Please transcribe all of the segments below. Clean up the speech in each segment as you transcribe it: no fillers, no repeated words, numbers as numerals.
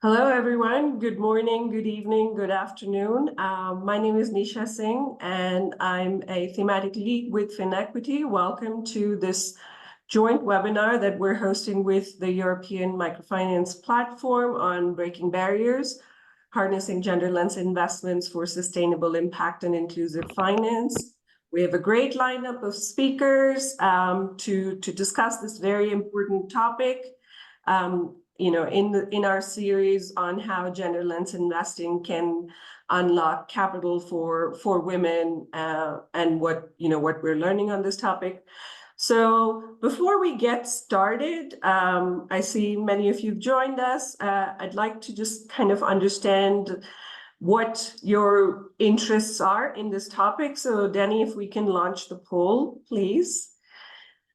Hello, everyone. Good morning, good evening, good afternoon. My name is Nisha Singh, and I'm a thematic lead with FinEquity. Welcome to this joint webinar that we're hosting with the European Microfinance Platform on breaking barriers, harnessing gender lens investments for sustainable impact and inclusive finance. We have a great lineup of speakers to discuss this very important topic. In our series on how gender lens investing can unlock capital for women and what we're learning on this topic. So before we get started, I see many of you've joined us. I'd like to just kind of understand what your interests are in this topic. So Danny, if we can launch the poll, please.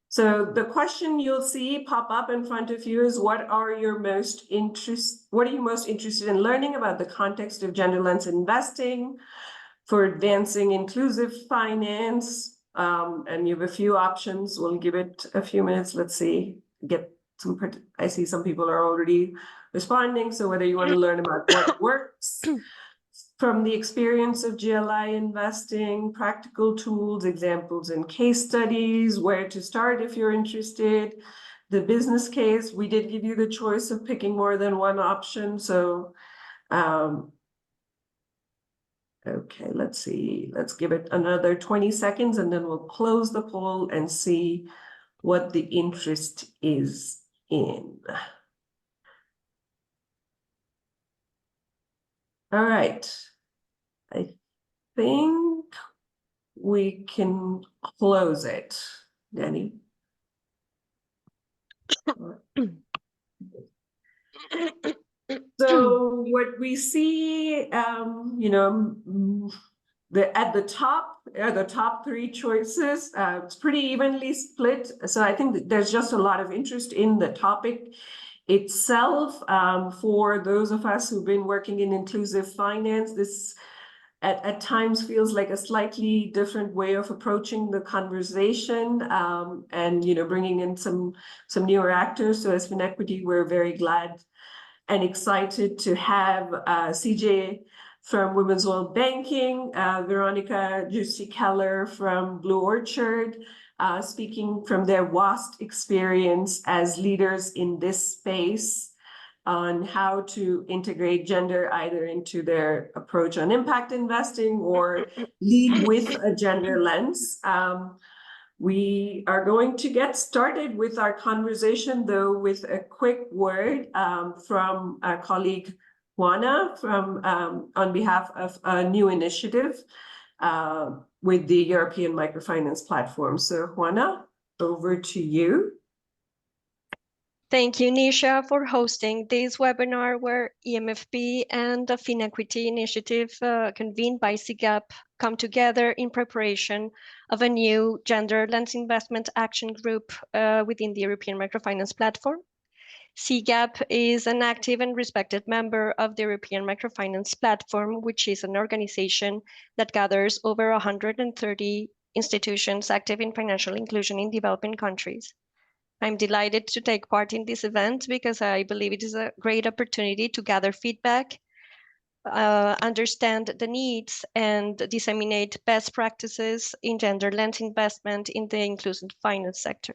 So the question you'll see pop up in front of you is what are you most interested in learning about the context of gender lens investing for advancing inclusive finance? And you have a few options. We'll give it a few minutes. Let's see, I see some people are already responding. So whether you want to learn about what works from the experience of GLI investing, practical tools, examples and case studies, where to start if you're interested, the business case. We did give you the choice of picking more than one option. So, okay, let's see. Let's give it another 20 seconds and then we'll close the poll and see what the interest is in. All right. I think we can close it, Danny. So what we see, at the top three choices, it's pretty evenly split. So I think that there's just a lot of interest in the topic itself. For those of us who've been working in inclusive finance, this at times feels like a slightly different way of approaching the conversation, and bringing in some newer actors. So as FinEquity, we're very glad and excited to have CJ from Women's World Banking, Veronica Juicy-Keller from Blue Orchard, speaking from their vast experience as leaders in this space on how to integrate gender either into their approach on impact investing or lead with a gender lens. We are going to get started with our conversation, though, with a quick word from our colleague Juana on behalf of a new initiative with the European Microfinance Platform. So Juana, over to you. Thank you, Nisha, for hosting this webinar where EMFP and the FinEquity initiative convened by CGAP come together in preparation of a new gender lens investment action group within the European Microfinance Platform. CGAP is an active and respected member of the European Microfinance Platform, which is an organization that gathers over 130 institutions active in financial inclusion in developing countries. I'm delighted to take part in this event because I believe it is a great opportunity to gather feedback, understand the needs, and disseminate best practices in gender lens investment in the inclusive finance sector.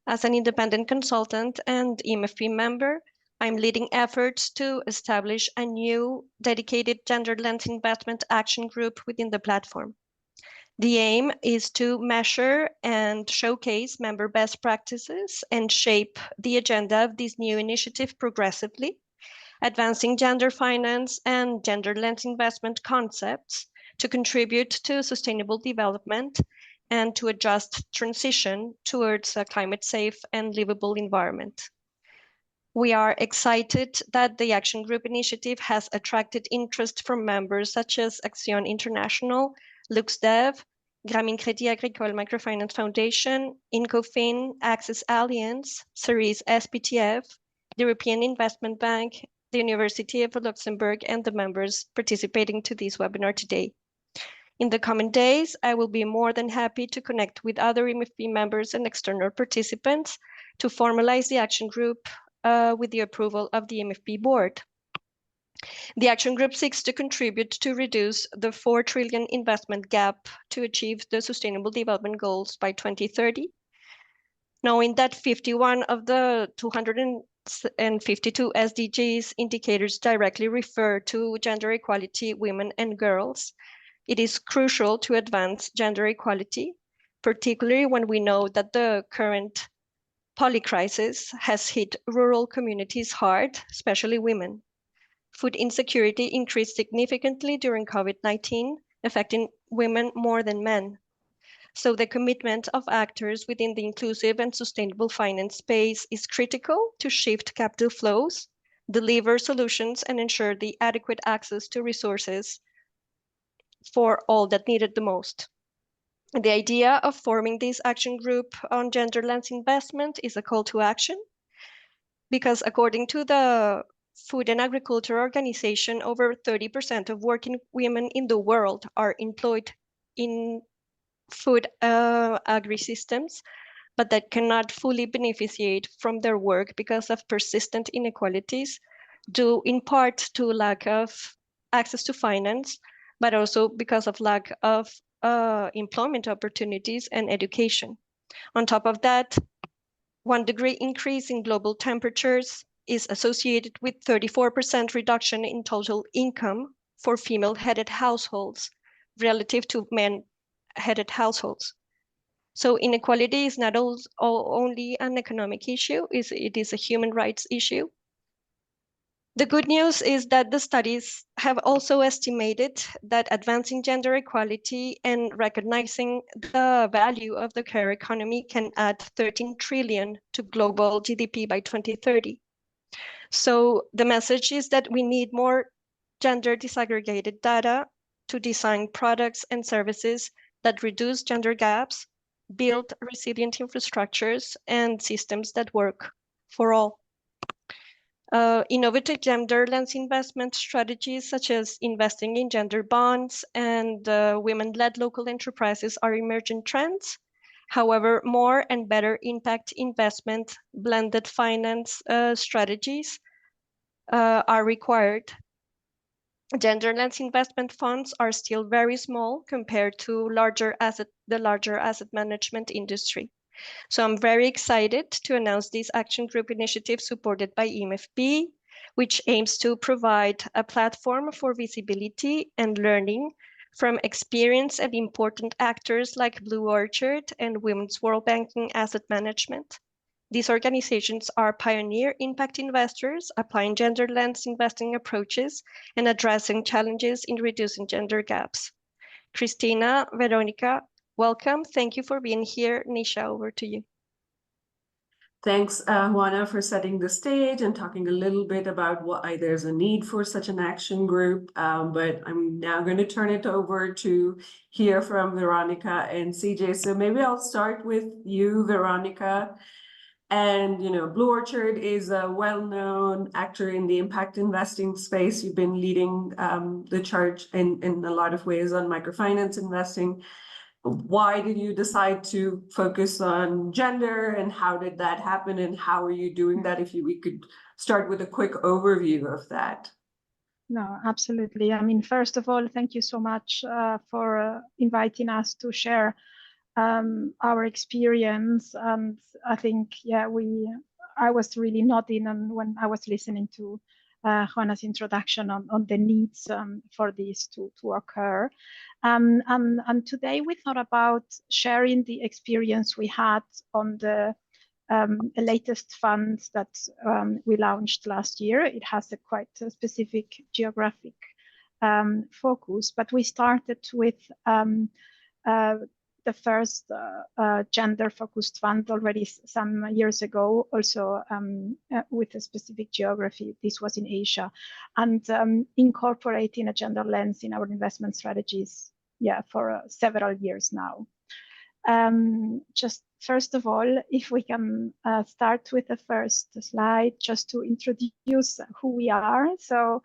As an independent consultant and EMFP member, I'm leading efforts to establish a new dedicated gender lens investment action group within the platform. The aim is to measure and showcase member best practices and shape the agenda of this new initiative progressively, advancing gender finance and gender lens investment concepts to contribute to sustainable development and to a just transition towards a climate-safe and livable environment. We are excited that the Action Group initiative has attracted interest from members such as Action International, LuxDev, Grameen Crédit Agricole Microfinance Foundation, Incl, Access Alliance, Cerise SPTF, the European Investment Bank, the University of Luxembourg, and the members participating to this webinar today. In the coming days, I will be more than happy to connect with other EMFP members and external participants to formalize the action group with the approval of the MFP board. The action group seeks to contribute to reduce the 4 trillion investment gap to achieve the Sustainable Development Goals by 2030, knowing that 51 of the 252 SDGs indicators directly refer to gender equality, women and girls. It is crucial to advance gender equality, particularly when we know that the current polycrisis has hit rural communities hard, especially women. Food insecurity increased significantly during COVID-19, affecting women more than men. So the commitment of actors within the inclusive and sustainable finance space is critical to shift capital flows, deliver solutions, and ensure the adequate access to resources for all that need it the most. The idea of forming this action group on gender-lens investment is a call to action, because according to the Food and Agriculture Organization, over 30% of working women in the world are employed in food agri-systems, but that cannot fully beneficiate from their work because of persistent inequalities, due in part to lack of access to finance, but also because of lack of employment opportunities and education. On top of that, 1 degree increase in global temperatures is associated with 34% reduction in total income for female-headed households relative to men-headed households. So inequality is not only an economic issue, it is a human rights issue. The good news is that the studies have also estimated that advancing gender equality and recognizing the value of the care economy can add 13 trillion to global GDP by 2030. So the message is that we need more gender disaggregated data to design products and services that reduce gender gaps, build resilient infrastructures and systems that work for all. Innovative gender-lens investment strategies such as investing in gender bonds and women-led local enterprises are emerging trends. However, more and better impact investment, blended finance strategies are required. Gender-lens investment funds are still very small compared to the larger asset management industry. So I'm very excited to announce this action group initiative supported by MFP, which aims to provide a platform for visibility and learning from experienced and important actors like Blue Orchard and Women's World Banking Asset Management. These organizations are pioneer impact investors applying gender-lens investing approaches and addressing challenges in reducing gender gaps. Christina, Veronica, welcome. Thank you for being here. Nisha, over to you. Thanks, Juana, for setting the stage and talking a little bit about why there's a need for such an action group. But I'm now going to turn it over to hear from Veronica and CJ. So maybe I'll start with you, Veronica. And, Blue Orchard is a well-known actor in the impact investing space. You've been leading the charge in a lot of ways on microfinance investing. Why did you decide to focus on gender, and how did that happen, and how are you doing that? If we could start with a quick overview of that. No, absolutely. I mean, first of all, thank you so much for inviting us to share our experience. And I think, I was really nodding when I was listening to Juana's introduction on the needs for this to occur. And today we thought about sharing the experience we had on the latest fund that we launched last year. It has a quite specific geographic focus, but we started with the first gender-focused fund already some years ago, also with a specific geography. This was in Asia, and incorporating a gender lens in our investment strategies, for several years now. Just first of all, if we can start with the first slide, just to introduce who we are. So,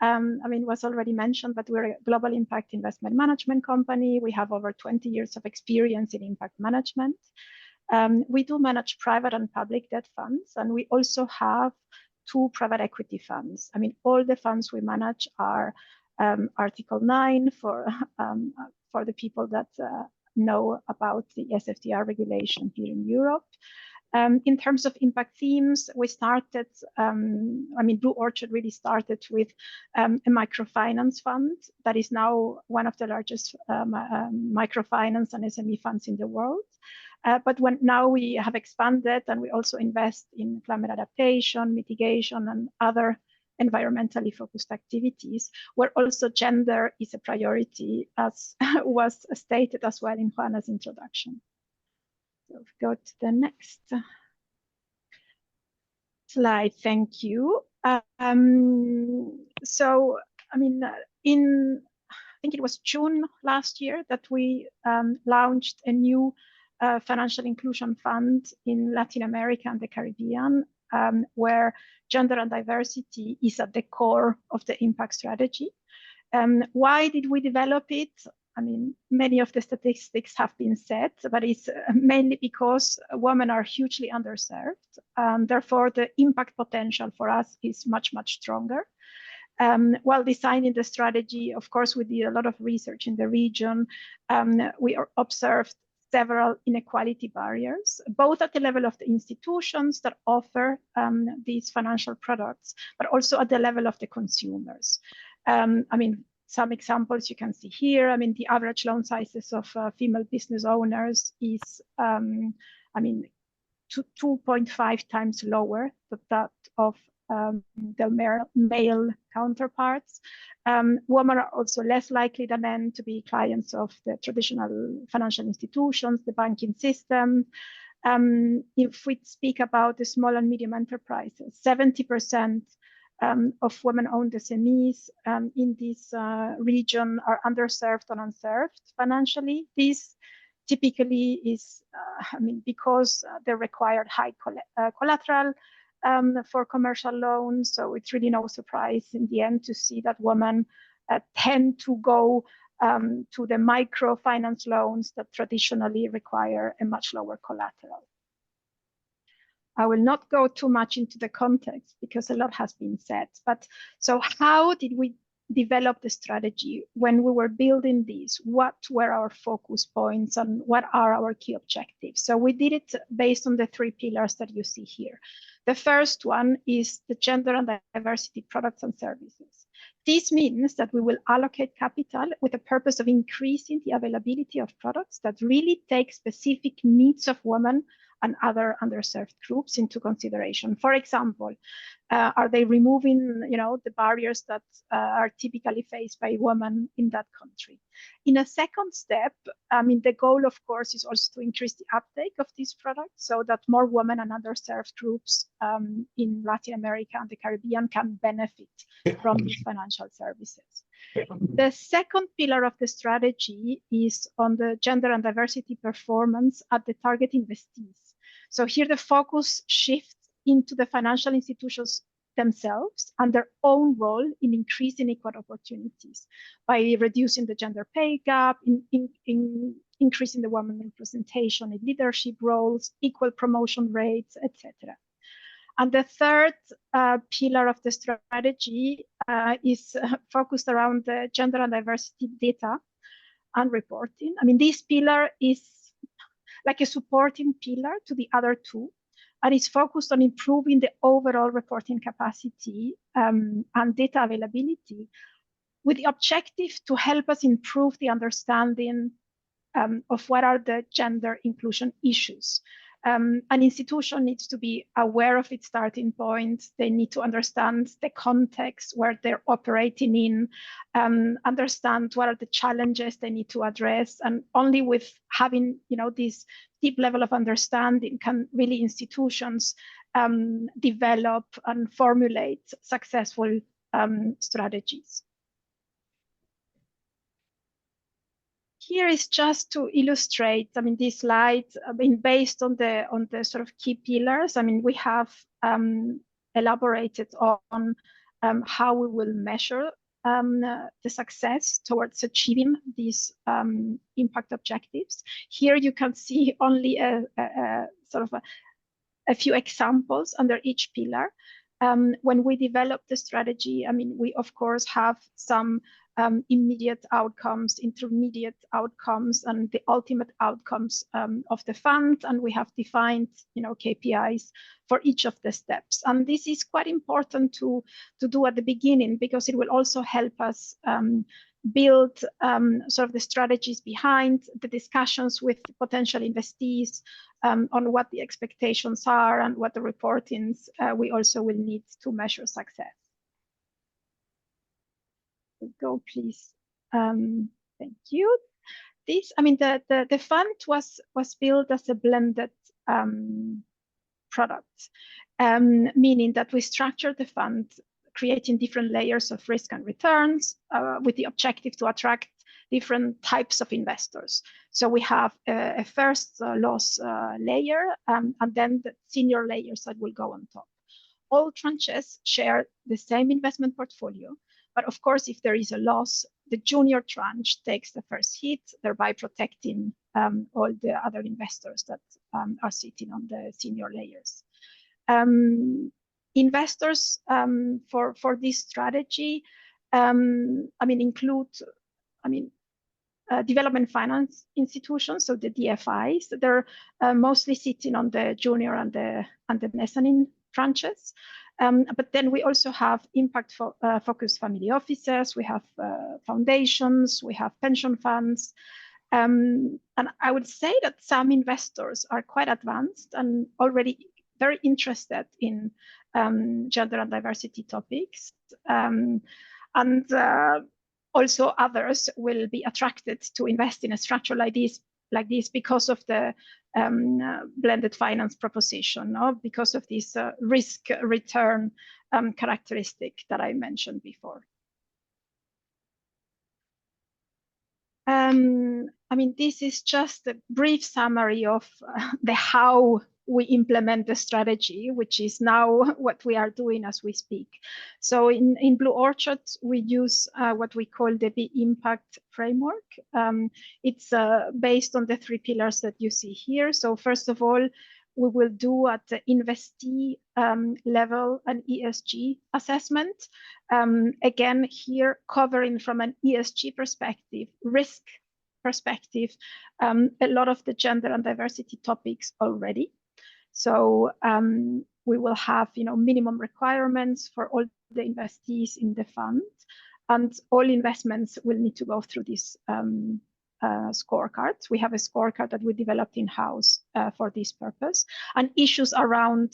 I mean, it was already mentioned, but we're a global impact investment management company. We have over 20 years of experience in impact management. We do manage private and public debt funds, and we also have 2 private equity funds. I mean, all the funds we manage are Article 9 for the people that know about the SFDR regulation here in Europe. In terms of impact themes, we started, I mean, Blue Orchard really started with a microfinance fund that is now one of the largest microfinance and SME funds in the world. But now we have expanded and we also invest in climate adaptation, mitigation, and other environmentally focused activities, where also gender is a priority, as was stated as well in Juana's introduction. So if we go to the next slide, thank you. So, I mean, I think it was June last year that we launched a new financial inclusion fund in Latin America and the Caribbean, where gender and diversity is at the core of the impact strategy. Why did we develop it? I mean, many of the statistics have been said, but it's mainly because women are hugely underserved. Therefore, the impact potential for us is much, much stronger. While designing the strategy, of course, we did a lot of research in the region. We observed several inequality barriers, both at the level of the institutions that offer these financial products, but also at the level of the consumers. I mean, some examples you can see here. I mean, the average loan sizes of female business owners is, I mean, 2.5 times lower than that of the male counterparts. Women are also less likely than men to be clients of the traditional financial institutions, the banking system. If we speak about the small and medium enterprises, 70% of women-owned SMEs in this region are underserved and unserved financially. This typically is, I mean, because they required high collateral for commercial loans. So it's really no surprise in the end to see that women tend to go to the microfinance loans that traditionally require a much lower collateral. I will not go too much into the context because a lot has been said. But so how did we develop the strategy when we were building this? What were our focus points and what are our key objectives? So we did it based on the 3 pillars that you see here. The first one is the gender and diversity products and services. This means that we will allocate capital with the purpose of increasing the availability of products that really take specific needs of women and other underserved groups into consideration. For example, are they removing, the barriers that are typically faced by women in that country? In a second step, I mean, the goal, of course, is also to increase the uptake of these products so that more women and underserved groups in Latin America and the Caribbean can benefit from these financial services. The second pillar of the strategy is on the gender and diversity performance at the target investees. So here the focus shifts into the financial institutions themselves and their own role in increasing equal opportunities by reducing the gender pay gap, in increasing the women representation in leadership roles, equal promotion rates, etc. And the third pillar of the strategy is focused around the gender and diversity data and reporting. I mean, this pillar is like a supporting pillar to the other 2, and it's focused on improving the overall reporting capacity and data availability with the objective to help us improve the understanding of what are the gender inclusion issues. An institution needs to be aware of its starting point. They need to understand the context where they're operating in, understand what are the challenges they need to address. And only with having, this deep level of understanding can really institutions develop and formulate successful strategies. Here is just to illustrate, I mean, this slide, based on the sort of key pillars. I mean, we have elaborated on how we will measure the success towards achieving these impact objectives. Here you can see only a few examples under each pillar. when we develop the strategy, I mean, we of course have some immediate outcomes, intermediate outcomes, and the ultimate outcomes of the fund, and we have defined, KPIs for each of the steps. And this is quite important to do at the beginning, because it will also help us build sort of the strategies behind the discussions with potential investees on what the expectations are and what the reportings we also will need to measure success. Go, please. Thank you. This, I mean, the fund was built as a blended product, meaning that we structured the fund creating different layers of risk and returns with the objective to attract different types of investors. So we have a first loss layer and then the senior layers that will go on top. All tranches share the same investment portfolio, but of course, if there is a loss, the junior tranche takes the first hit, thereby protecting all the other investors that are sitting on the senior layers. Investors for this strategy, include, development finance institutions, so the DFIs. They're mostly sitting on the junior and the mezzanine tranches. But then we also have impact-focused family offices, we have foundations, we have pension funds. And I would say that some investors are quite advanced and already very interested in gender and diversity topics. Also others will be attracted to invest in a structure like this because of the blended finance proposition, no? Because of this risk return characteristic that I mentioned before. This is just a brief summary of the how we implement the strategy, which is now what we are doing as we speak. So in Blue Orchard, we use what we call the impact framework. It's based on the 3 pillars that you see here. So first of all, we will do at the investee level an ESG assessment. Again, here covering from an ESG perspective, risk perspective, a lot of the gender and diversity topics already. So we will have, minimum requirements for all the investees in the fund, and all investments will need to go through this scorecard. We have a scorecard that we developed in-house for this purpose, and issues around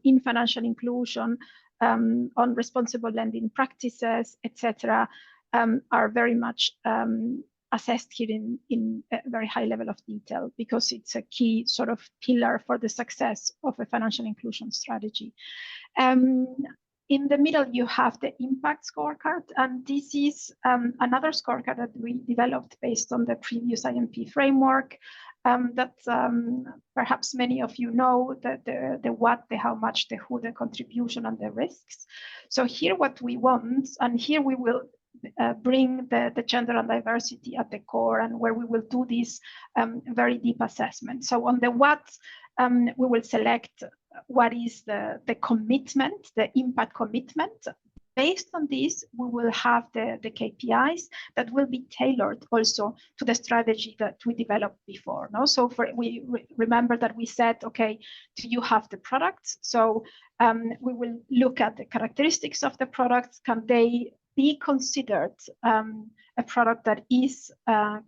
in financial inclusion, on responsible lending practices, etc., are very much assessed here in a very high level of detail, because it's a key sort of pillar for the success of a financial inclusion strategy. In the middle, you have the impact scorecard, and this is another scorecard that we developed based on the previous IMP framework that perhaps many of you know, the what, the how much, the who, the contribution, and the risks. So here what we want, and here we will bring the gender and diversity at the core, and where we will do this very deep assessment. So on the what, we will select what is the commitment, the impact commitment. Based on this, we will have the KPIs that will be tailored also to the strategy that we developed before. No? So we remember that we said, okay, do you have the products? So we will look at the characteristics of the products. Can they be considered a product that is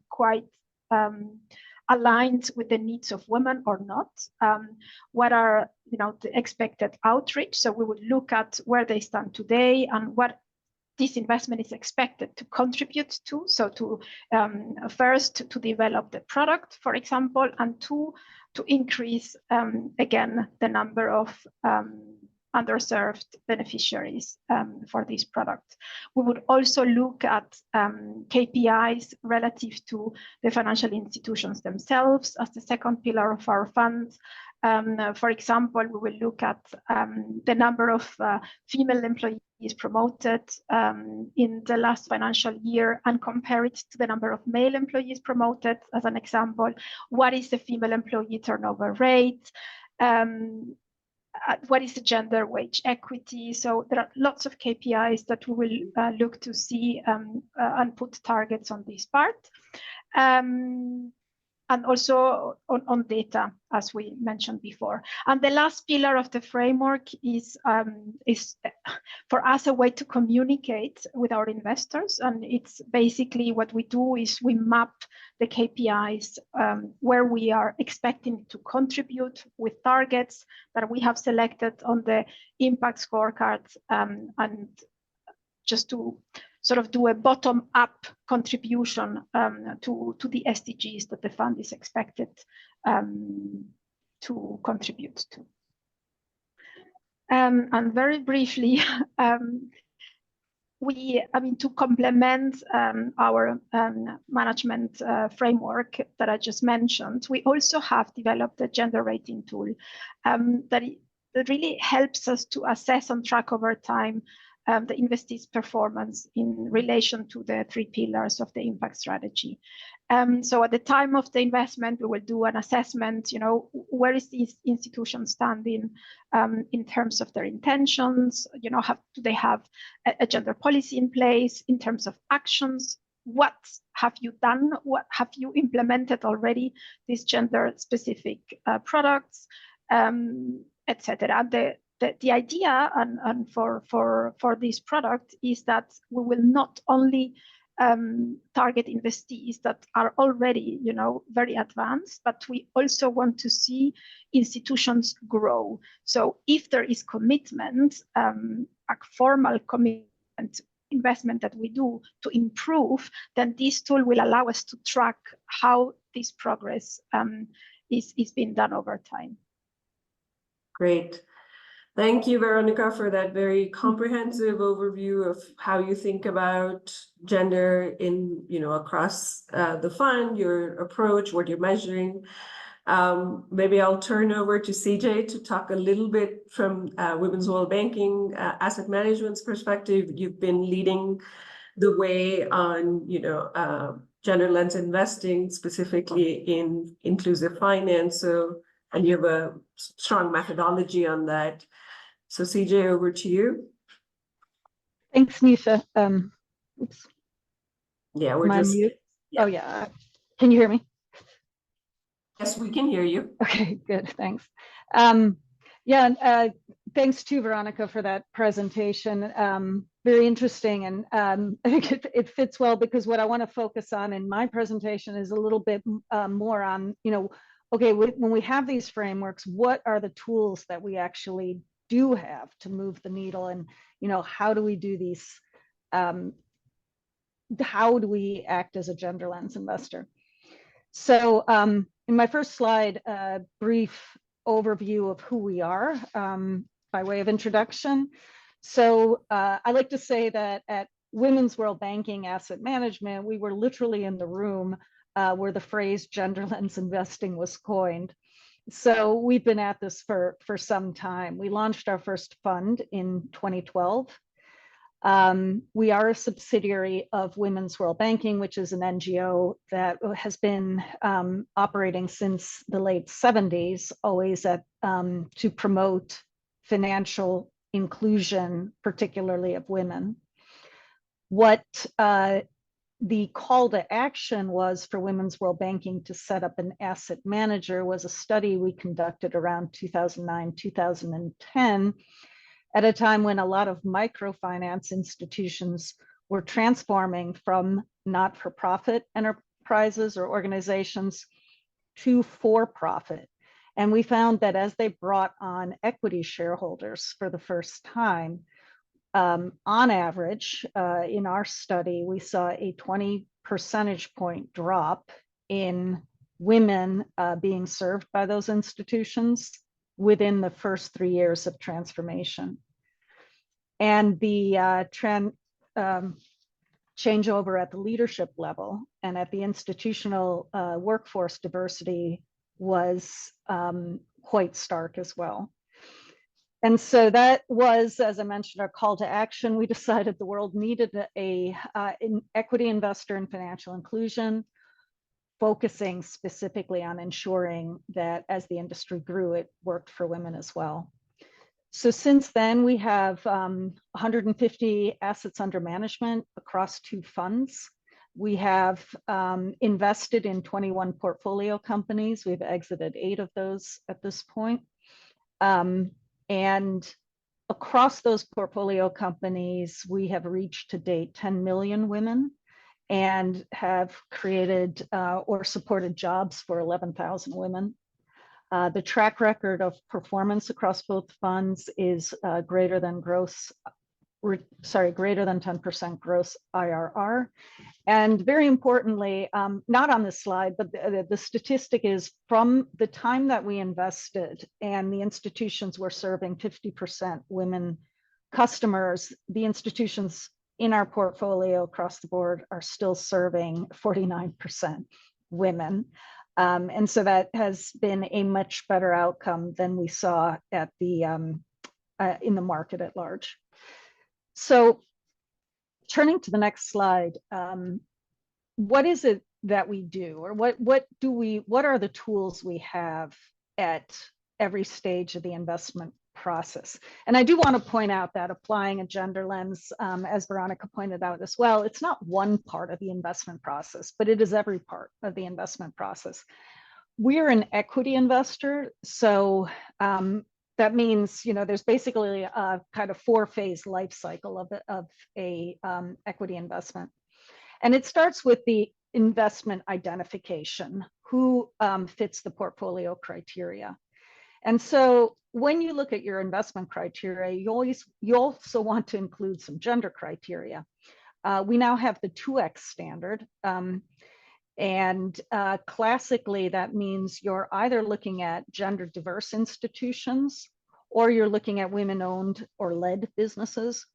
quite aligned with the needs of women or not? What are the expected outreach? So we would look at where they stand today and what this investment is expected to contribute to. So to first to develop the product, for example, and to increase again the number of underserved beneficiaries for this product. We would also look at KPIs relative to the financial institutions themselves as the second pillar of our fund. For example, we will look at the number of female employees promoted in the last financial year and compare it to the number of male employees promoted as an example. What is the female employee turnover rate? what is the gender wage equity? So there are lots of KPIs that we will look to see and put targets on this part. And also on data, as we mentioned before. And the last pillar of the framework is for us a way to communicate with our investors. And it's basically what we do is we map the KPIs where we are expecting to contribute with targets that we have selected on the impact scorecard, and just to sort of do a bottom-up contribution to the SDGs that the fund is expected to contribute to. And very briefly, to complement our management framework that I just mentioned, we also have developed a gender rating tool that really helps us to assess and track over time the investee's performance in relation to the 3 pillars of the impact strategy. So at the time of the investment, we will do an assessment, where is this institution standing in terms of their intentions, do they have a gender policy in place in terms of actions? What have you done? What have you implemented already, these gender specific products, etc. The idea and for this product is that we will not only target investees that are already, very advanced, but we also want to see institutions grow. So if there is commitment, a formal commitment investment that we do to improve, then this tool will allow us to track how this progress is being done over time. Great. Thank you, Veronica, for that very comprehensive overview of how you think about gender in, across the fund, your approach, what you're measuring. Maybe I'll turn over to CJ to talk a little bit from Women's World Banking Asset Management's perspective. You've been leading the way on, gender lens investing, specifically in inclusive finance. And you have a strong methodology on that. So CJ, over to you. Thanks, Nisha. Oops. Yeah, we're just. Yeah. Oh yeah. Can you hear me? Yes, we can hear you. Okay, good. Thanks. Thanks to Veronica for that presentation. Very interesting, and I think it fits well because what I want to focus on in my presentation is a little bit more on, okay, when we have these frameworks, what are the tools that we actually do have to move the needle, and how do we do these? How do we act as a gender lens investor? So in my first slide, a brief overview of who we are by way of introduction. So I like to say that at Women's World Banking Asset Management, we were literally in the room where the phrase gender lens investing was coined. So we've been at this for some time. We launched our first fund in 2012. We are a subsidiary of Women's World Banking, which is an NGO that has been operating since the late 70s, always to promote financial inclusion, particularly of women. What the call to action was for Women's World Banking to set up an asset manager was a study we conducted around 2009, 2010, at a time when a lot of microfinance institutions were transforming from not-for-profit enterprises or organizations to for-profit. And we found that as they brought on equity shareholders for the first time, on average, in our study, we saw a 20 percentage point drop in women being served by those institutions within the first 3 years of transformation. And the changeover at the leadership level and at the institutional workforce diversity was quite stark as well. And so that was, as I mentioned, our call to action. We decided the world needed an equity investor in financial inclusion, focusing specifically on ensuring that as the industry grew, it worked for women as well. So since then, we have 150 assets under management across 2 funds. We have invested in 21 portfolio companies. We've exited 8 of those at this point. And across those portfolio companies, we have reached to date 10 million women and have created or supported jobs for 11,000 women. The track record of performance across both funds is greater than 10% gross IRR. And very importantly, not on this slide, but the statistic is from the time that we invested and the institutions were serving 50% women customers, the institutions in our portfolio across the board are still serving 49% women. And so that has been a much better outcome than we saw at the in the market at large. So turning to the next slide, what is it that we do, or what are the tools we have at every stage of the investment process? And I do want to point out that applying a gender lens, as Veronica pointed out as well, it's not one part of the investment process, but it is every part of the investment process. We're an equity investor, so that means, there's basically a kind of 4-phase life cycle of a equity investment. And it starts with the investment identification, who fits the portfolio criteria. And so when you look at your investment criteria, you also want to include some gender criteria. We now have the 2X standard. And classically, that means you're either looking at gender diverse institutions, or you're looking at women-owned or led businesses,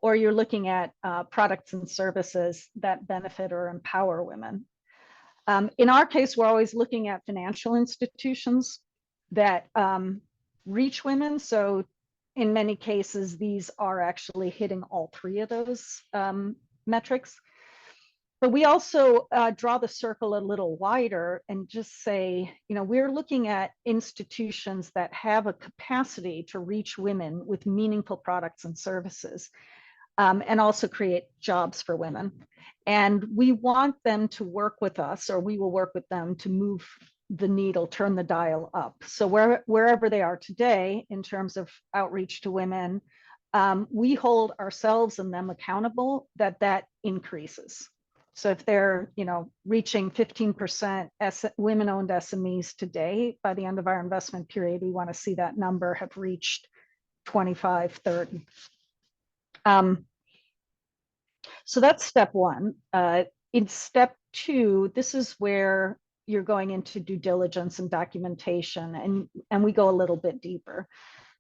or you're looking at products and services that benefit or empower women. In our case, we're always looking at financial institutions that reach women. So in many cases, these are actually hitting all 3 of those metrics. But we also draw the circle a little wider and just say, we're looking at institutions that have a capacity to reach women with meaningful products and services, and also create jobs for women. And we want them to work with us, or we will work with them to move the needle, turn the dial up. So wherever they are today in terms of outreach to women, we hold ourselves and them accountable that increases. So if they're, reaching 15% women-owned SMEs today, by the end of our investment period, we want to see that number have reached 25, 30. So that's step 1. In step 2, this is where you're going into due diligence and documentation, and we go a little bit deeper.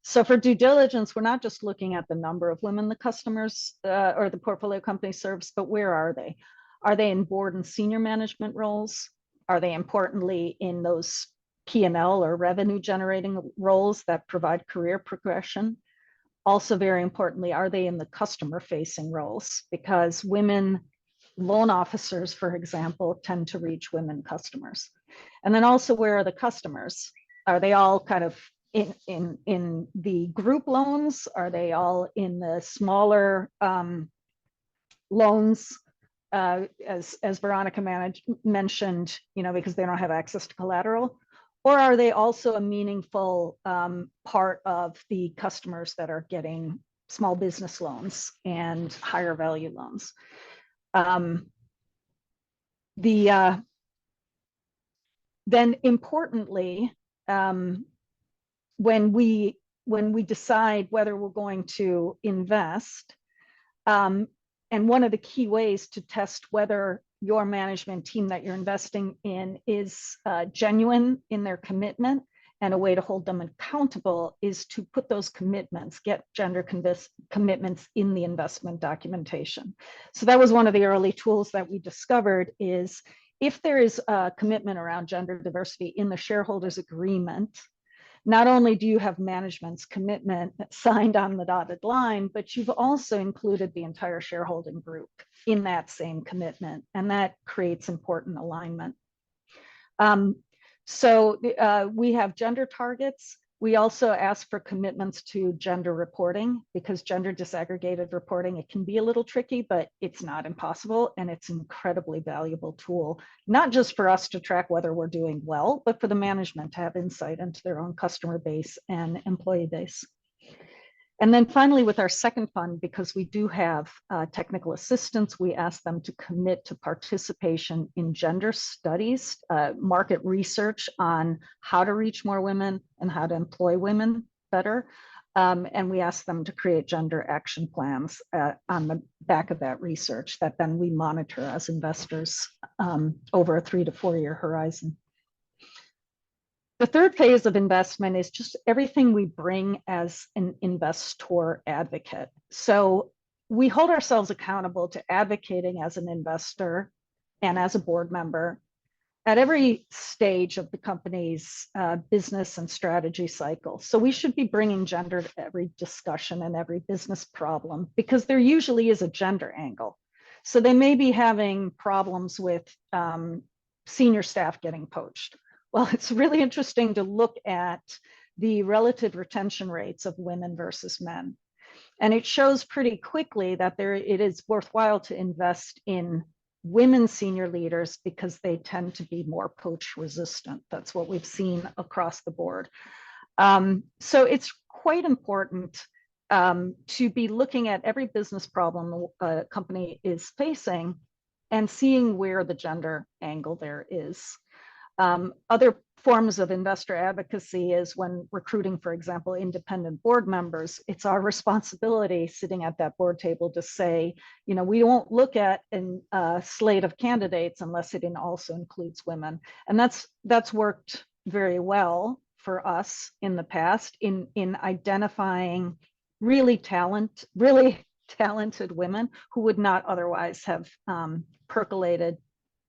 So for due diligence, we're not just looking at the number of women the customers or the portfolio company serves, but where are they? Are they in board and senior management roles? Are they importantly in those P&L or revenue generating roles that provide career progression? Also, very importantly, are they in the customer facing roles? Because women loan officers, for example, tend to reach women customers. And then also, where are the customers? Are they all kind of in the group loans? Are they all in the smaller loans? As Veronica mentioned, because they don't have access to collateral, or are they also a meaningful part of the customers that are getting small business loans and higher value loans? Then importantly, when we decide whether we're going to invest, and one of the key ways to test whether your management team that you're investing in is genuine in their commitment, and a way to hold them accountable is to put those commitments, get gender commitments in the investment documentation. So that was one of the early tools that we discovered, is if there is a commitment around gender diversity in the shareholders agreement, not only do you have management's commitment signed on the dotted line, but you've also included the entire shareholding group in that same commitment, and that creates important alignment. So we have gender targets. We also ask for commitments to gender reporting, because gender disaggregated reporting, it can be a little tricky, but it's not impossible. And it's an incredibly valuable tool, not just for us to track whether we're doing well, but for the management to have insight into their own customer base and employee base. And then finally, with our second fund, because we do have technical assistance, we ask them to commit to participation in gender studies, market research on how to reach more women and how to employ women better. And we ask them to create gender action plans on the back of that research that then we monitor as investors over a 3 to 4 year horizon. The third phase of investment is just everything we bring as an investor advocate. So we hold ourselves accountable to advocating as an investor and as a board member at every stage of the company's business and strategy cycle. So we should be bringing gender to every discussion and every business problem, because there usually is a gender angle. So they may be having problems with senior staff getting poached. Well, it's really interesting to look at the relative retention rates of women versus men. And it shows pretty quickly that it is worthwhile to invest in women senior leaders because they tend to be more poach resistant. That's what we've seen across the board. So it's quite important to be looking at every business problem a company is facing and seeing where the gender angle there is. Other forms of investor advocacy is when recruiting, for example, independent board members. It's our responsibility sitting at that board table to say, you know, we won't look at a slate of candidates unless it also includes women. And that's worked very well for us in the past in identifying really talented women who would not otherwise have percolated.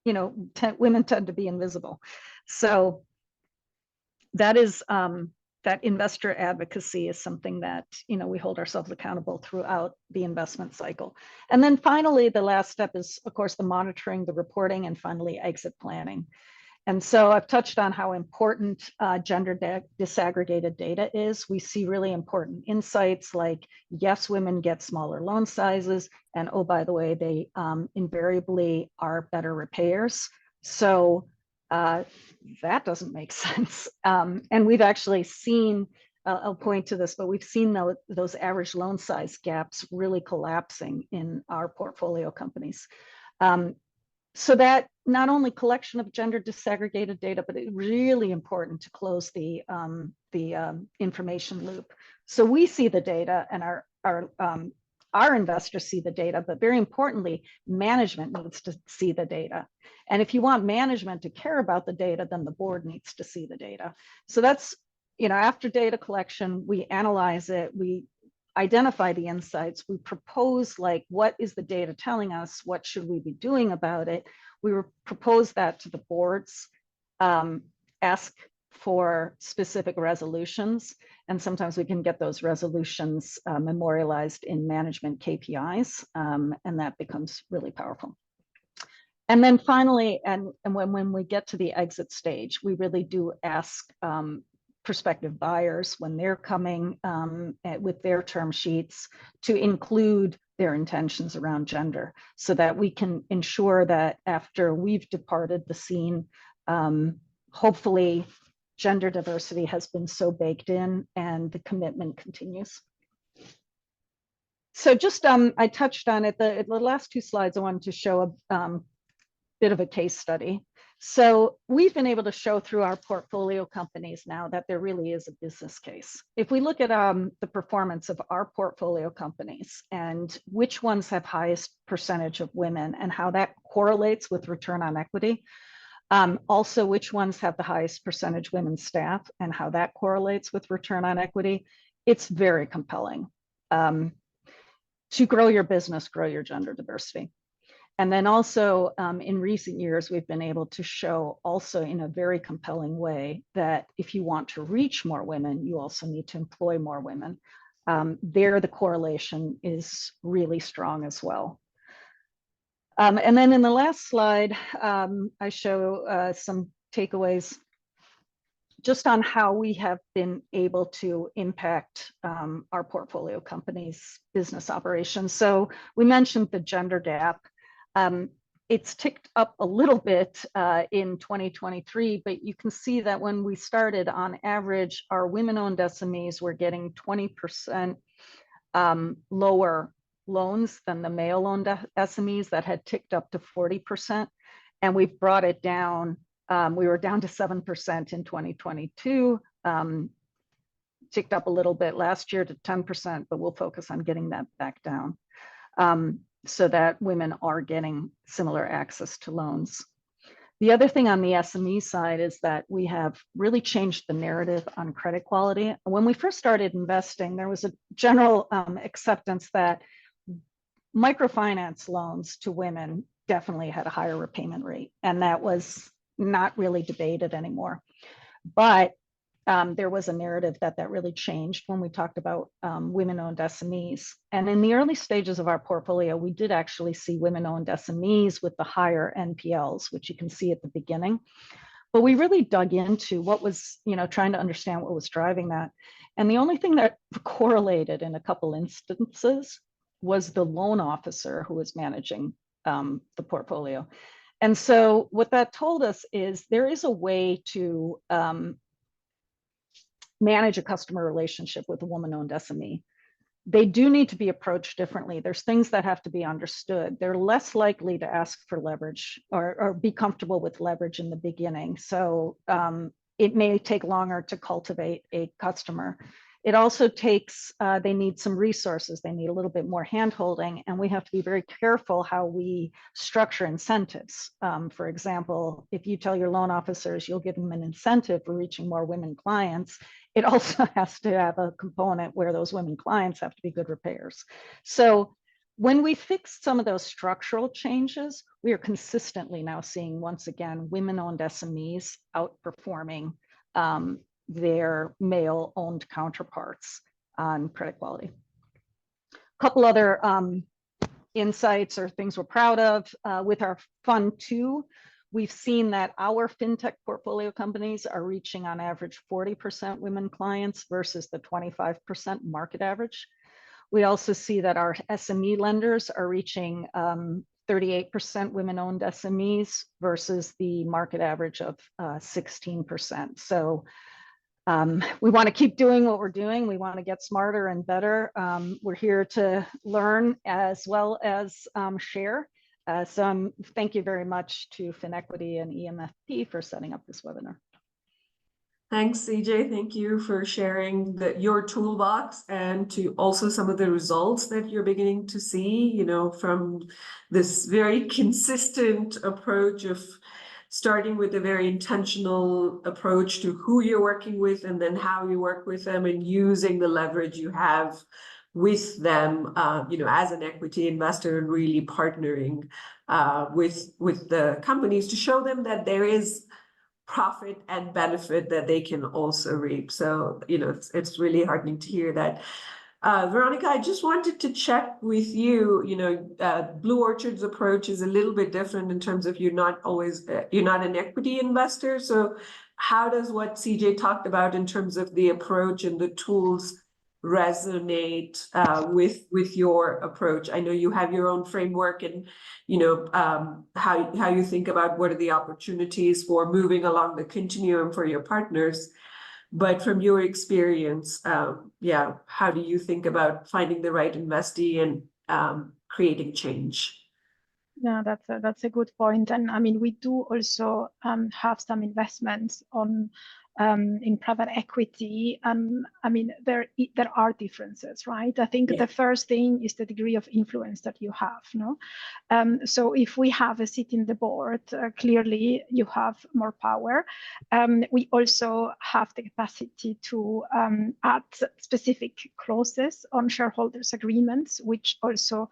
You know, women tend to be invisible. So that is that investor advocacy is something that, you know, we hold ourselves accountable throughout the investment cycle. And then finally, the last step is, of course, the monitoring, the reporting, and finally exit planning. And so I've touched on how important gender disaggregated data is. We see really important insights like, yes, women get smaller loan sizes. And oh, by the way, they invariably are better repayers. So that doesn't make sense. And we've actually seen, I'll point to this, but we've seen those average loan size gaps really collapsing in our portfolio companies. So that not only collection of gender disaggregated data, but it's really important to close the information loop. So we see the data and our investors see the data, but very importantly, management needs to see the data. And if you want management to care about the data, then the board needs to see the data. So that's, you know, after data collection, we analyze it, we identify the insights, we propose, like, what is the data telling us? What should we be doing about it? We propose that to the boards, ask for specific resolutions, and sometimes we can get those resolutions memorialized in management KPIs, and that becomes really powerful. And then finally, and when we get to the exit stage, we really do ask prospective buyers, when they're coming with their term sheets, to include their intentions around gender, so that we can ensure that after we've departed the scene, hopefully gender diversity has been so baked in and the commitment continues. So just, I touched on it, the last two slides I wanted to show a bit of a case study. So we've been able to show through our portfolio companies now that there really is a business case. If we look at the performance of our portfolio companies and which ones have highest percentage of women and how that correlates with return on equity, also which ones have the highest percentage women staff and how that correlates with return on equity, it's very compelling. To grow your business, grow your gender diversity. And then also in recent years, we've been able to show also in a very compelling way that if you want to reach more women, you also need to employ more women. There, the correlation is really strong as well. And then in the last slide, I show some takeaways just on how we have been able to impact our portfolio companies' business operations. So we mentioned the gender gap. It's ticked up a little bit in 2023, but you can see that when we started, on average, our women-owned SMEs were getting 20% lower loans than the male-owned SMEs that had ticked up to 40%. And we've brought it down. We were down to 7% in 2022, ticked up a little bit last year to 10%, but we'll focus on getting that back down so that women are getting similar access to loans. The other thing on the SME side is that we have really changed the narrative on credit quality. When we first started investing, there was a general acceptance that microfinance loans to women definitely had a higher repayment rate, and that was not really debated anymore. But there was a narrative that really changed when we talked about women-owned SMEs. And in the early stages of our portfolio, we did actually see women-owned SMEs with the higher NPLs, which you can see at the beginning. But we really dug into what was, trying to understand what was driving that. And the only thing that correlated in a couple instances was the loan officer who was managing the portfolio. And so what that told us is there is a way to manage a customer relationship with a woman-owned SME. They do need to be approached differently. There's things that have to be understood. They're less likely to ask for leverage or be comfortable with leverage in the beginning. So it may take longer to cultivate a customer. It also takes, they need some resources. They need a little bit more hand-holding, and we have to be very careful how we structure incentives. For example, if you tell your loan officers you'll give them an incentive for reaching more women clients, it also has to have a component where those women clients have to be good repayers. So when we fixed some of those structural changes, we are consistently now seeing, once again, women-owned SMEs outperforming their male-owned counterparts on credit quality. A couple other insights or things we're proud of. With our Fund 2, we've seen that our fintech portfolio companies are reaching on average 40% women clients versus the 25% market average. We also see that our SME lenders are reaching 38% women-owned SMEs versus the market average of 16%. So we want to keep doing what we're doing. We want to get smarter and better. We're here to learn as well as share. So thank you very much to FinEquity and EMFP for setting up this webinar. Thanks, CJ. Thank you for sharing your toolbox and to also some of the results that you're beginning to see, from this very consistent approach of starting with a very intentional approach to who you're working with and then how you work with them and using the leverage you have with them, as an equity investor, and really partnering with the companies to show them that there is profit and benefit that they can also reap. So, it's really heartening to hear that. Veronica, I just wanted to check with you, Blue Orchard's approach is a little bit different in terms of you're not an equity investor. So how does what CJ talked about in terms of the approach and the tools resonate with your approach? I know you have your own framework and how you think about what are the opportunities for moving along the continuum for your partners, but from your experience, how do you think about finding the right investee and creating change? Yeah, that's a good point. And I mean, we do also have some investments in private equity, and I mean there are differences, right? I think the first thing is the degree of influence that you have, no? So if we have a seat in the board, clearly you have more power. We also have the capacity to add specific clauses on shareholders' agreements, which also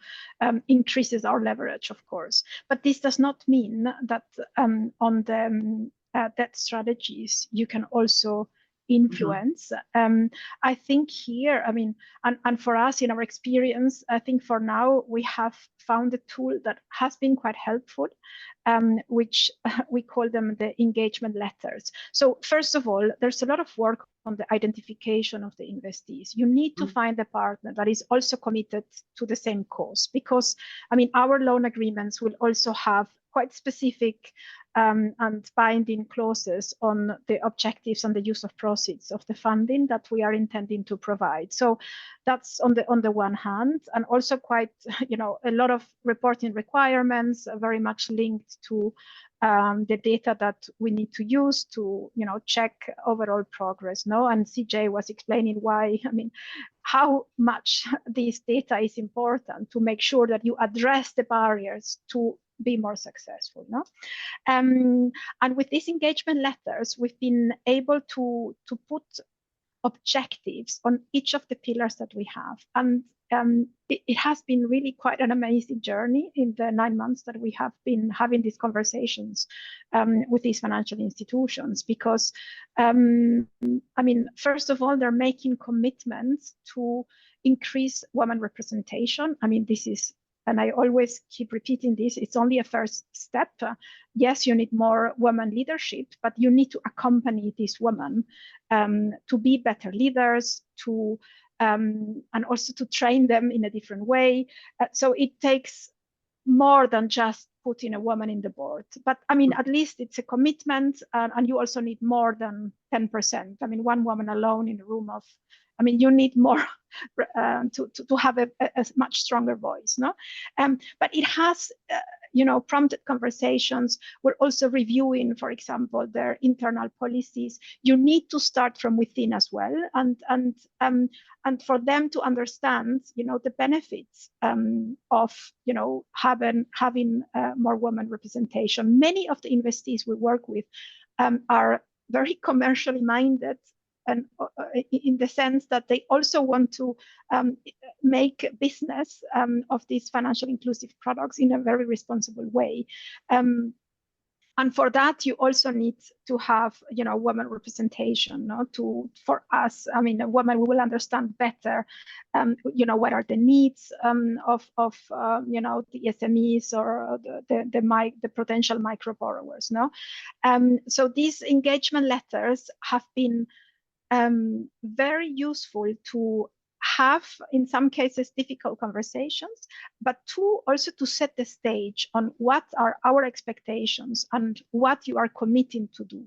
increases our leverage, of course. But this does not mean that on the debt strategies you can also influence. I think here, I mean, and for us in our experience, I think for now we have found a tool that has been quite helpful, which we call them the engagement letters. So first of all, there's a lot of work on the identification of the investees. You need to find a partner that is also committed to the same cause, because, I mean, our loan agreements will also have quite specific and binding clauses on the objectives and the use of proceeds of the funding that we are intending to provide. So that's on the one hand, and also quite, you know, a lot of reporting requirements very much linked to the data that we need to use to, you know, check overall progress. No, and CJ was explaining why, I mean, how much this data is important to make sure that you address the barriers to be more successful. No, and with these engagement letters, we've been able to put objectives on each of the pillars that we have, and it has been really quite an amazing journey in the 9 months that we have been having these conversations with these financial institutions, because I mean, first of all, they're making commitments to increase women representation. I mean, this is, and I always keep repeating this, it's only a first step. Yes, you need more women leadership, but you need to accompany these women to be better leaders, to and also to train them in a different way. So it takes more than just putting a woman in the board. But I mean, at least it's a commitment, and you also need more than 10%. I mean, one woman alone in a room of, I mean, you need more to have a much stronger voice, no? But it has, you know, prompted conversations. We're also reviewing, for example, their internal policies. You need to start from within as well, and for them to understand, you know, the benefits of, you know, having more women representation. Many of the investees we work with are very commercially minded, and in the sense that they also want to make business of these financial inclusive products in a very responsible way. And for that, you also need to have, you know, women representation. No? For us, I mean, a woman, we will understand better, you know, what are the needs of you know, the SMEs or the potential micro borrowers. No, so these engagement letters have been very useful to have, in some cases, difficult conversations, but also to set the stage on what are our expectations and what you are committing to do.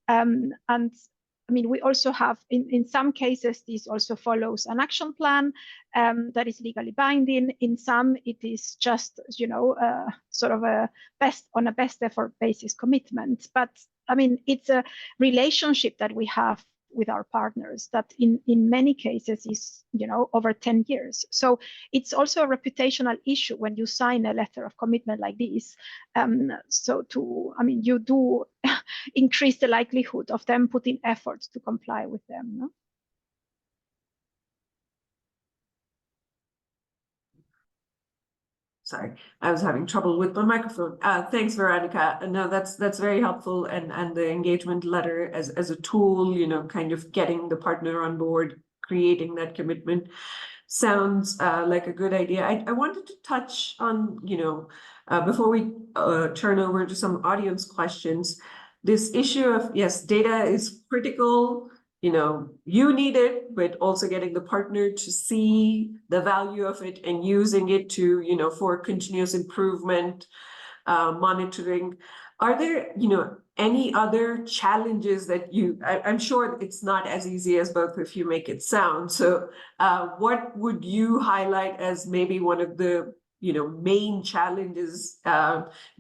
And I mean, we also have, in some cases, this also follows an action plan that is legally binding. In some, it is just, you know, sort of a best effort basis commitment. But I mean, it's a relationship that we have with our partners that in many cases is, you know, over 10 years. So it's also a reputational issue when you sign a letter of commitment like this. So I mean, you do increase the likelihood of them putting efforts to comply with them. No? Sorry, I was having trouble with my microphone. Thanks, Veronica. No, that's very helpful, and the engagement letter as a tool, you know, kind of getting the partner on board, creating that commitment, sounds like a good idea. I wanted to touch on, you know, before we turn over to some audience questions, this issue of, yes, data is critical. You know, you need it, but also getting the partner to see the value of it and using it to, you know, for continuous improvement, monitoring. Are there, you know, any other challenges that I'm sure it's not as easy as both of you make it sound. So what would you highlight as maybe one of the, you know, main challenges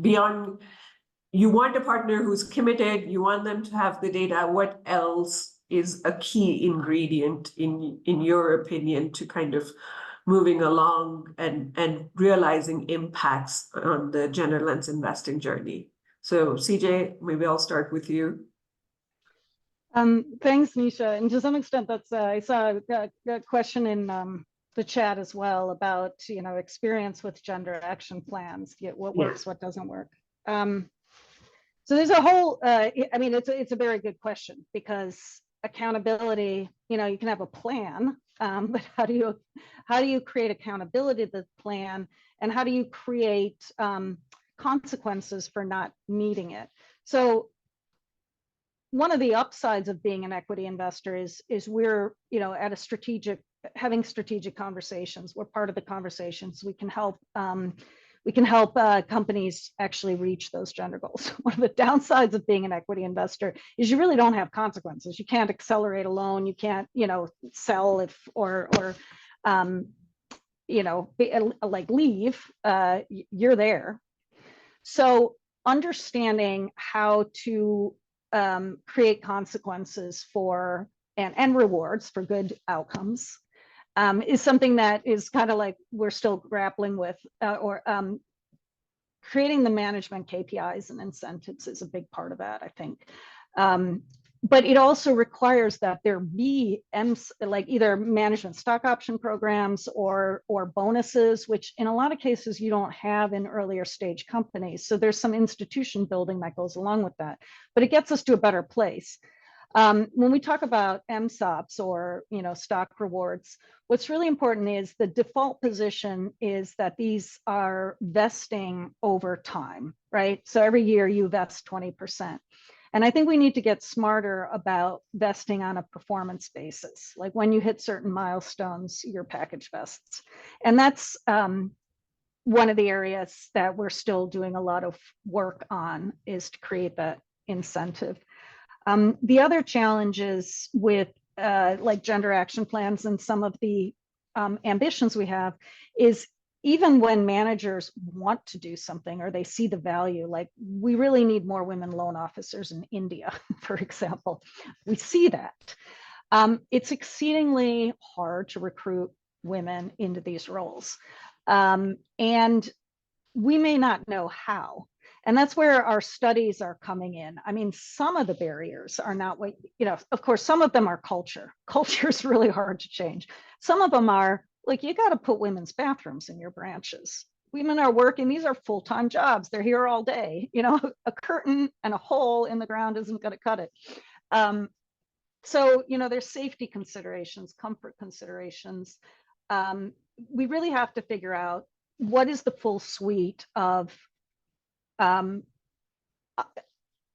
beyond, you want a partner who's committed, you want them to have the data, what else is a key ingredient in your opinion to kind of moving along and realizing impacts on the gender lens investing journey? So CJ, maybe I'll start with you. Thanks, Nisha. And to some extent, that's I saw that question in the chat as well about, you know, experience with gender action plans. What works, what doesn't work. So there's a whole. I mean, it's a very good question, because accountability, you know, you can have a plan, but how do you create accountability to the plan and how do you create consequences for not meeting it? So one of the upsides of being an equity investor is we're, you know, at a having strategic conversations. We're part of the conversations. We can help companies actually reach those gender goals. One of the downsides of being an equity investor is you really don't have consequences. You can't accelerate a loan. You can't, you know, sell if or you know, like leave. You're there. So understanding how to create consequences for and rewards for good outcomes is something that is kind of like we're still grappling with, creating the management KPIs and incentives is a big part of that, I think. But it also requires that there be like either management stock option programs or bonuses, which in a lot of cases you don't have in earlier stage companies. So there's some institution building that goes along with that, but it gets us to a better place. When we talk about MSOPs or, you know, stock rewards, what's really important is the default position is that these are vesting over time, right? So every year you vest 20%. And I think we need to get smarter about vesting on a performance basis. Like when you hit certain milestones, your package vests. And that's one of the areas that we're still doing a lot of work on, is to create that incentive. The other challenges with like gender action plans and some of the ambitions we have is even when managers want to do something or they see the value, like we really need more women loan officers in India, for example. We see that. It's exceedingly hard to recruit women into these roles. And we may not know how. And that's where our studies are coming in. I mean, some of the barriers are not what, you know, of course, some of them are culture. Culture is really hard to change. Some of them are like, you got to put women's bathrooms in your branches. Women are working, these are full-time jobs. They're here all day. You know, a curtain and a hole in the ground isn't going to cut it. So, you know, there's safety considerations, comfort considerations. We really have to figure out what is the full suite of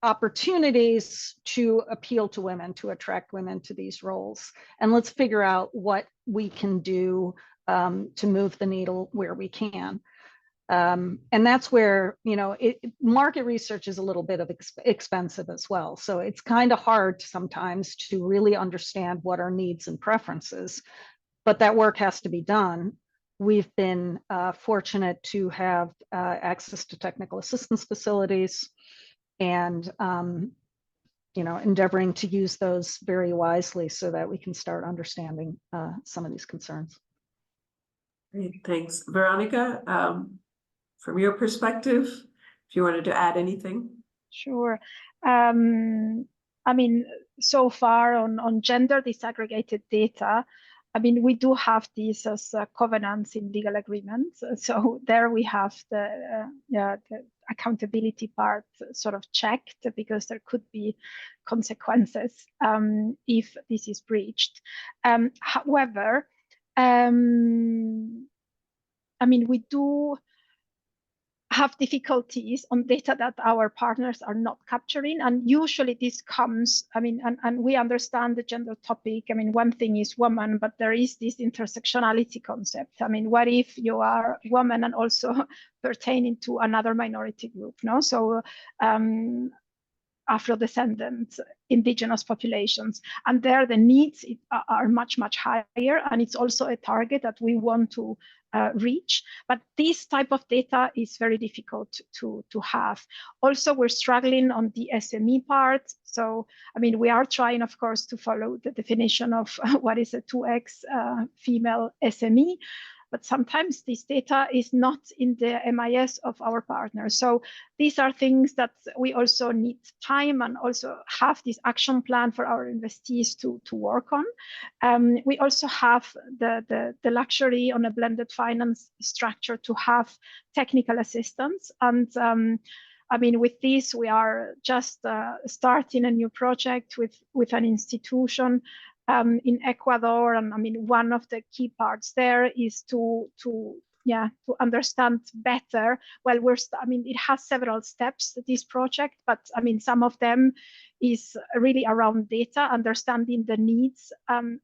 opportunities to appeal to women, to attract women to these roles. And let's figure out what we can do to move the needle where we can. And that's where, you know, market research is a little bit of expensive as well. So it's kind of hard sometimes to really understand what our needs and preferences, but that work has to be done. We've been fortunate to have access to technical assistance facilities and, you know, endeavoring to use those very wisely so that we can start understanding some of these concerns. Great, thanks. Veronica, from your perspective, if you wanted to add anything. Sure. I mean, so far on gender disaggregated data, I mean, we do have these as covenants in legal agreements. So there we have the accountability part sort of checked, because there could be consequences if this is breached. However, I mean, we do have difficulties on data that our partners are not capturing. And usually this comes, I mean, and we understand the gender topic. I mean, one thing is woman, but there is this intersectionality concept. I mean, what if you are a woman and also pertaining to another minority group, no? So Afro-descendants, indigenous populations, and there the needs are much, much higher. And it's also a target that we want to reach, but this type of data is very difficult to have. Also, we're struggling on the SME part. So, I mean, we are trying, of course, to follow the definition of what is a 2X female SME, but sometimes this data is not in the MIS of our partners. So these are things that we also need time and also have this action plan for our investees to work on. We also have the luxury on a blended finance structure to have technical assistance. And I mean, with this, we are just starting a new project with an institution in Ecuador. And I mean, one of the key parts there is to to understand better. Well, I mean, it has several steps, this project, but I mean, some of them is really around data, understanding the needs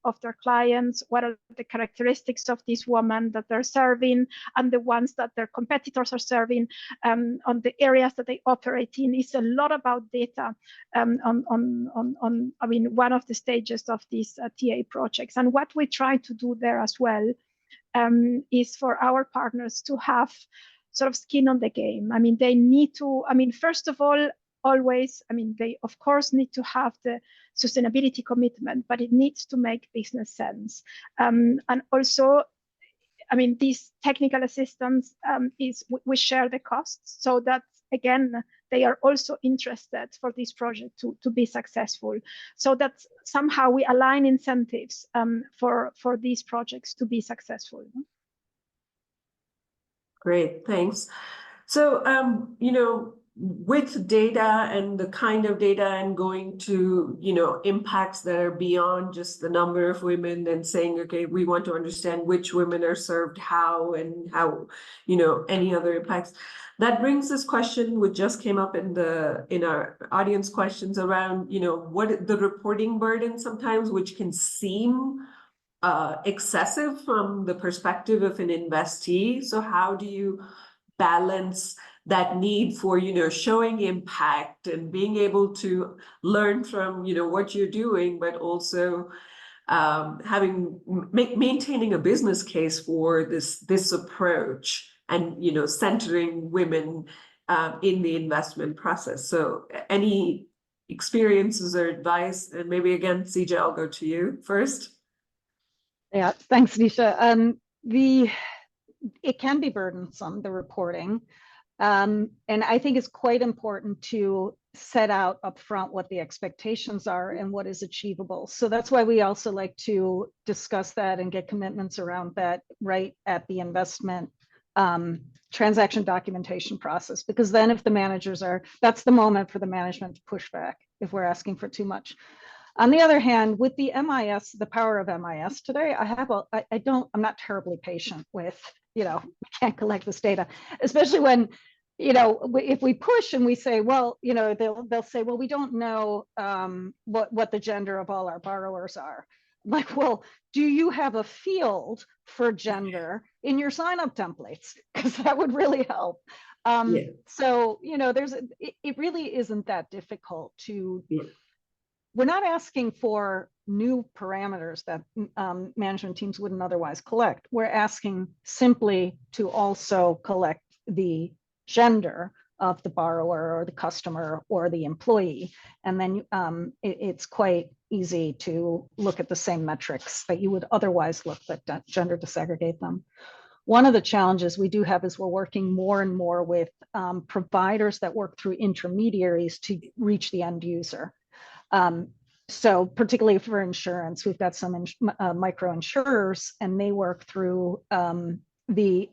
of their clients, what are the characteristics of this woman that they're serving, and the ones that their competitors are serving, on the areas that they operate in. It's a lot about data on I mean, one of the stages of these TA projects. And what we try to do there as well is for our partners to have sort of skin on the game. I mean, they need to, I mean, first of all, always, I mean, they of course need to have the sustainability commitment, but it needs to make business sense. And also, I mean, these technical assistants we share the costs, so that again, they are also interested for this project to be successful, so that somehow we align incentives for these projects to be successful. Great, thanks. So, you know, with data and the kind of data and going to, you know, impacts that are beyond just the number of women and saying, okay, we want to understand which women are served how and how, you know, any other impacts. That brings this question, which just came up in our audience questions around, you know, what the reporting burden sometimes, which can seem excessive from the perspective of an investee. So how do you balance that need for, you know, showing impact and being able to learn from, you know, what you're doing, but also maintaining a business case for this approach and, you know, centering women in the investment process? So any experiences or advice? And maybe again, CJ, I'll go to you first. Yeah, thanks, Nisha. It can be burdensome, the reporting. And I think it's quite important to set out upfront what the expectations are and what is achievable. So that's why we also like to discuss that and get commitments around that right at the investment transaction documentation process, because then if the managers that's the moment for the management to push back if we're asking for too much. On the other hand, with the MIS, the power of MIS today, I'm not terribly patient with, you know, we can't collect this data, especially when, you know, if we push and we say, well, you know, they'll say, well, we don't know what the gender of all our borrowers are. I'm like, well, do you have a field for gender in your sign-up templates? Because that would really help. So, you know, it really isn't that difficult to. Yeah. We're not asking for new parameters that management teams wouldn't otherwise collect. We're asking simply to also collect the gender of the borrower or the customer or the employee. And then it's quite easy to look at the same metrics that you would otherwise look at gender to segregate them. One of the challenges we do have is we're working more and more with providers that work through intermediaries to reach the end user. So particularly for insurance, we've got some micro insurers, and they work through the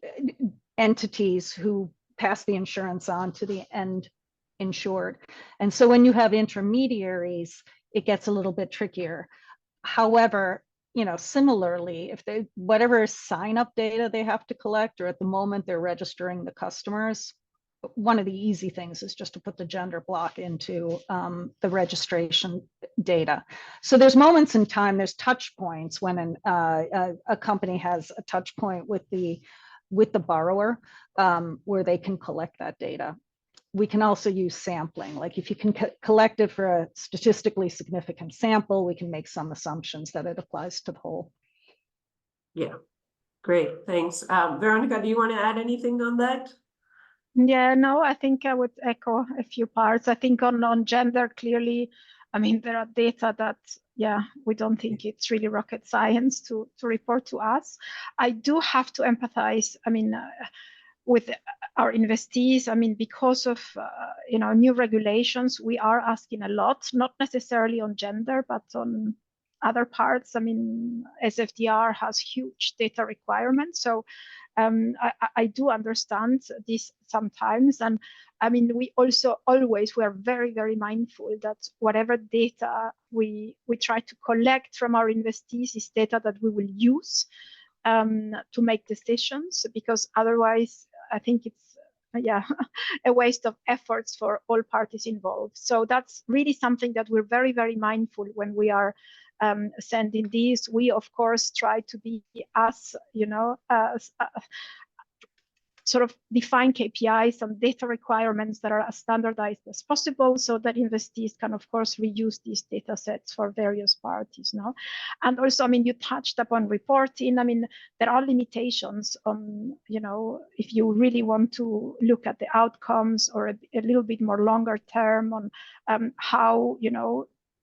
entities who pass the insurance on to the end insured. And so when you have intermediaries, it gets a little bit trickier. However, you know, similarly, if whatever sign up data they have to collect, or at the moment they're registering the customers, one of the easy things is just to put the gender block into the registration data. So there's moments in time, there's touch points when a company has a touch point with the borrower where they can collect that data. We can also use sampling. Like if you can collect it for a statistically significant sample, we can make some assumptions that it applies to the whole. Yeah, great, thanks. Veronica, do you want to add anything on that? Yeah, no, I think I would echo a few parts. I think on gender, clearly, I mean, there are data that, yeah, we don't think it's really rocket science to report to us. I do have to empathize, I mean, with our investees. I mean, because of, you know, new regulations, we are asking a lot, not necessarily on gender, but on other parts. I mean, SFDR has huge data requirements. So I do understand this sometimes. And I mean, we also we're very, very mindful that whatever data we try to collect from our investees is data that we will use to make decisions, because otherwise I think it's a waste of efforts for all parties involved. So that's really something that we're very, very mindful when we are sending these. We of course try to be as sort of define KPIs and data requirements that are as standardized as possible, so that investees can of course reuse these data sets for various parties. And also, I mean, you touched upon reporting. I mean, there are limitations on, if you really want to look at the outcomes, or a little bit more longer term on how,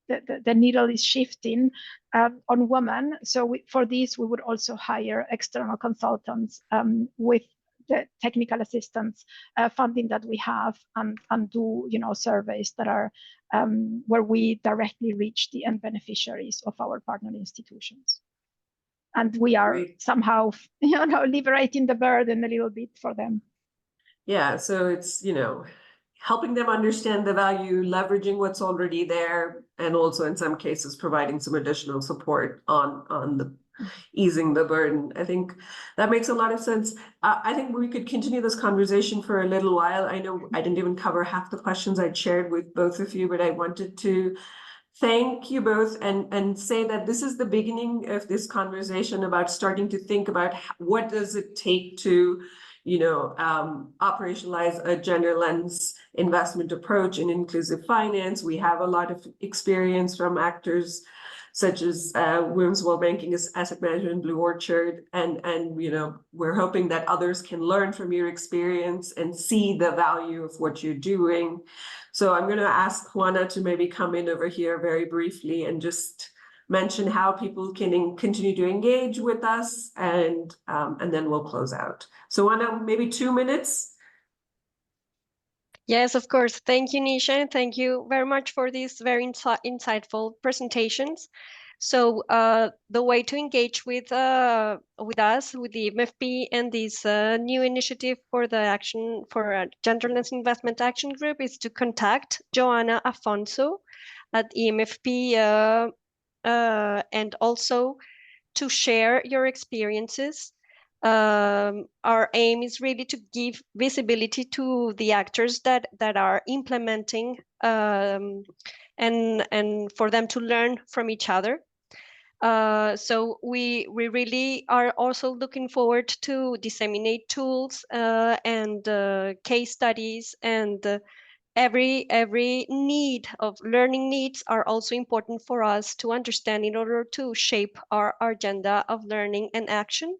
the needle is shifting on women. So for this, we would also hire external consultants with the technical assistance funding that we have, and do surveys that are where we directly reach the end beneficiaries of our partner institutions, and we are somehow liberating the burden a little bit for them. Yeah, so it's helping them understand the value, leveraging what's already there, and also in some cases providing some additional support on the easing the burden. I think that makes a lot of sense. I think we could continue this conversation for a little while. I know I didn't even cover half the questions I'd shared with both of you, but I wanted to thank you both and say that this is the beginning of this conversation about starting to think about what does it take to operationalize a gender lens investment approach in inclusive finance. We have a lot of experience from actors such as Women's World Banking, Asset Management, Blue Orchard, and we're hoping that others can learn from your experience and see the value of what you're doing. So I'm going to ask Juana to maybe come in over here very briefly and just mention how people can continue to engage with us, and then we'll close out. So Juana, maybe 2 minutes. Yes, of course. Thank you, Nisha. Thank you very much for these very insightful presentations. So the way to engage with us, with the MFP and this new initiative for the Genderless Investment Action Group is to contact Joanna Afonso at EMFP and also to share your experiences. Our aim is really to give visibility to the actors that are implementing and for them to learn from each other. So we really are also looking forward to disseminate tools and case studies, and every need of learning needs are also important for us to understand in order to shape our agenda of learning and action.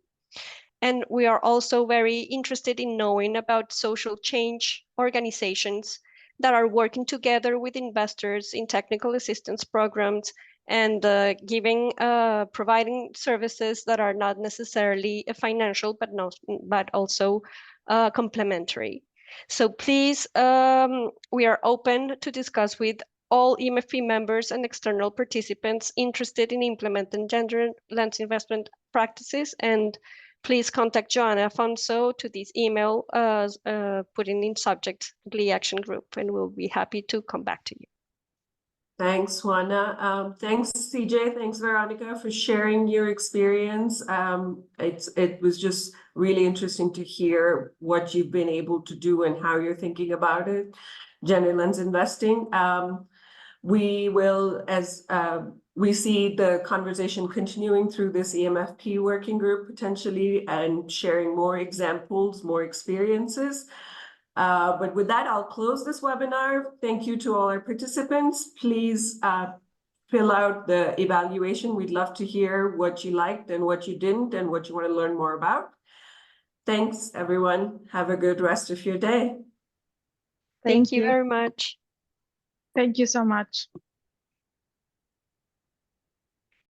And we are also very interested in knowing about social change organizations that are working together with investors in technical assistance programs and providing services that are not necessarily financial, but also complementary. So please, we are open to discuss with all EMFP members and external participants interested in implementing gender lens investment practices, and please contact Joanna Afonso to this email, putting in subject GLE Action Group, and we'll be happy to come back to you. Thanks, Juana. Thanks, CJ. Thanks, Veronica, for sharing your experience. It was just really interesting to hear what you've been able to do and how you're thinking about it. Gender lens investing. We will, as we see the conversation continuing through this EMFP working group potentially, and sharing more examples, more experiences. But with that, I'll close this webinar. Thank you to all our participants. Please fill out the evaluation. We'd love to hear what you liked and what you didn't and what you want to learn more about. Thanks, everyone. Have a good rest of your day. Thank you very much. Thank you so much.